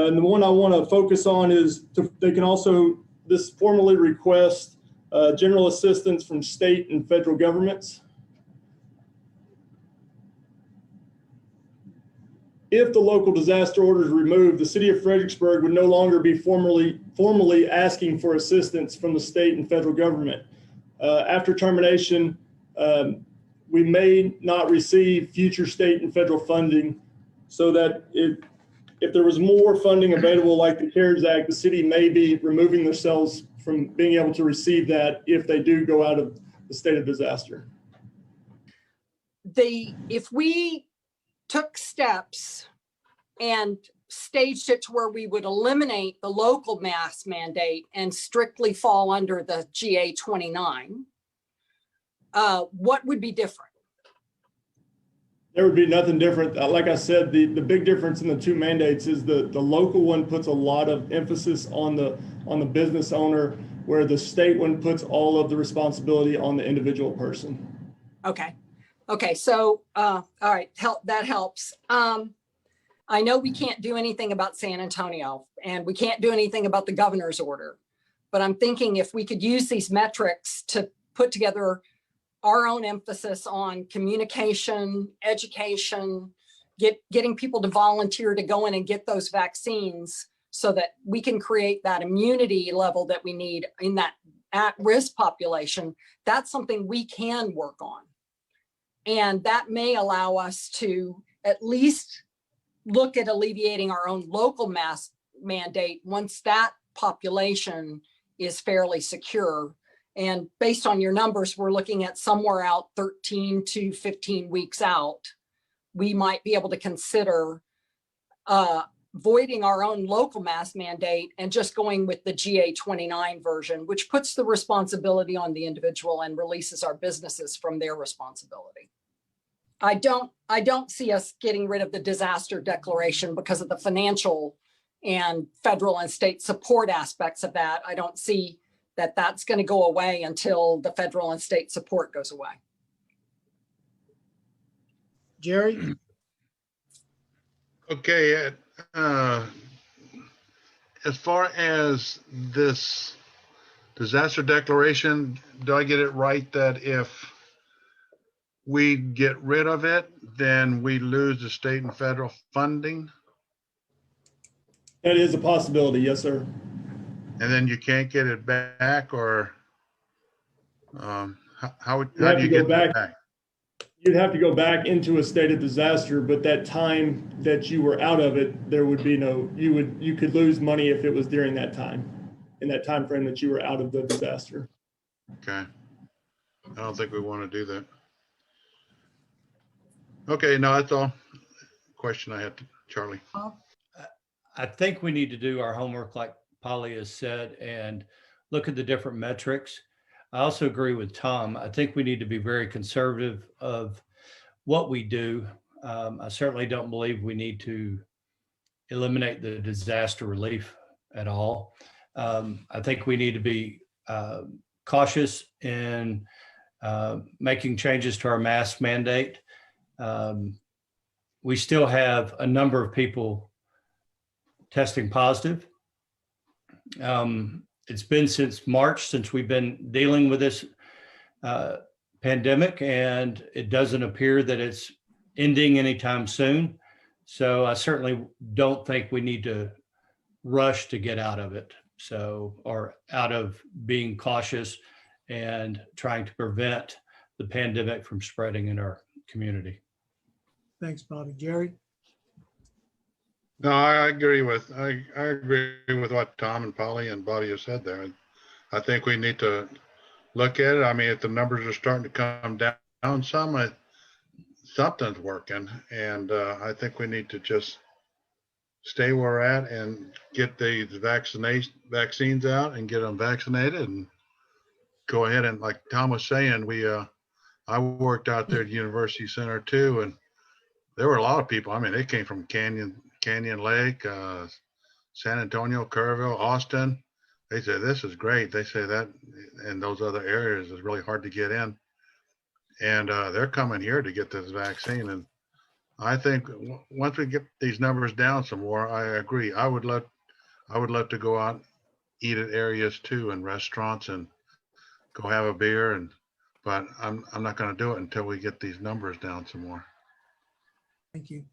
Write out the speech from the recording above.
And the one I want to focus on is they can also formally request general assistance from state and federal governments. If the local disaster order is removed, the city of Fredericksburg would no longer be formally asking for assistance from the state and federal government. After termination, we may not receive future state and federal funding, so that if there was more funding available like the CARES Act, the city may be removing themselves from being able to receive that if they do go out of the state of disaster. If we took steps and staged it to where we would eliminate the local mask mandate and strictly fall under the GA 29, what would be different? There would be nothing different. Like I said, the big difference in the two mandates is the local one puts a lot of emphasis on the business owner, where the state one puts all of the responsibility on the individual person. Okay, so all right, that helps. I know we can't do anything about San Antonio, and we can't do anything about the governor's order, but I'm thinking if we could use these metrics to put together our own emphasis on communication, education, getting people to volunteer to go in and get those vaccines, so that we can create that immunity level that we need in that at-risk population. That's something we can work on. And that may allow us to at least look at alleviating our own local mask mandate once that population is fairly secure. And based on your numbers, we're looking at somewhere out 13 to 15 weeks out. We might be able to consider voiding our own local mask mandate and just going with the GA 29 version, which puts the responsibility on the individual and releases our businesses from their responsibility. I don't see us getting rid of the disaster declaration because of the financial and federal and state support aspects of that. I don't see that that's going to go away until the federal and state support goes away. Jerry? Okay, as far as this disaster declaration, do I get it right that if we get rid of it, then we lose the state and federal funding? That is a possibility, yes, sir. And then you can't get it back, or how do you get it back? You'd have to go back into a state of disaster, but that time that you were out of it, there would be no, you could lose money if it was during that time, in that time frame that you were out of the disaster. Okay. I don't think we want to do that. Okay, no, that's all question I had to Charlie. I think we need to do our homework like Polly has said and look at the different metrics. I also agree with Tom. I think we need to be very conservative of what we do. I certainly don't believe we need to eliminate the disaster relief at all. I think we need to be cautious in making changes to our mask mandate. We still have a number of people testing positive. It's been since March since we've been dealing with this pandemic, and it doesn't appear that it's ending anytime soon. So I certainly don't think we need to rush to get out of it. Or out of being cautious and trying to prevent the pandemic from spreading in our community. Thanks, Bobby. Jerry? No, I agree with what Tom and Polly and Bobby have said there. I think we need to look at it. I mean, if the numbers are starting to come down some, something's working, and I think we need to just stay where we're at and get the vaccines out and get them vaccinated and go ahead. And like Tom was saying, I worked out there at University Center too, and there were a lot of people. I mean, they came from Canyon Lake, San Antonio, Kerrville, Austin. They said, this is great. They say that in those other areas is really hard to get in. And they're coming here to get this vaccine. And I think once we get these numbers down some more, I agree. I would love to go out, eat at areas too, and restaurants, and go have a beer. But I'm not going to do it until we get these numbers down some more. Thank you.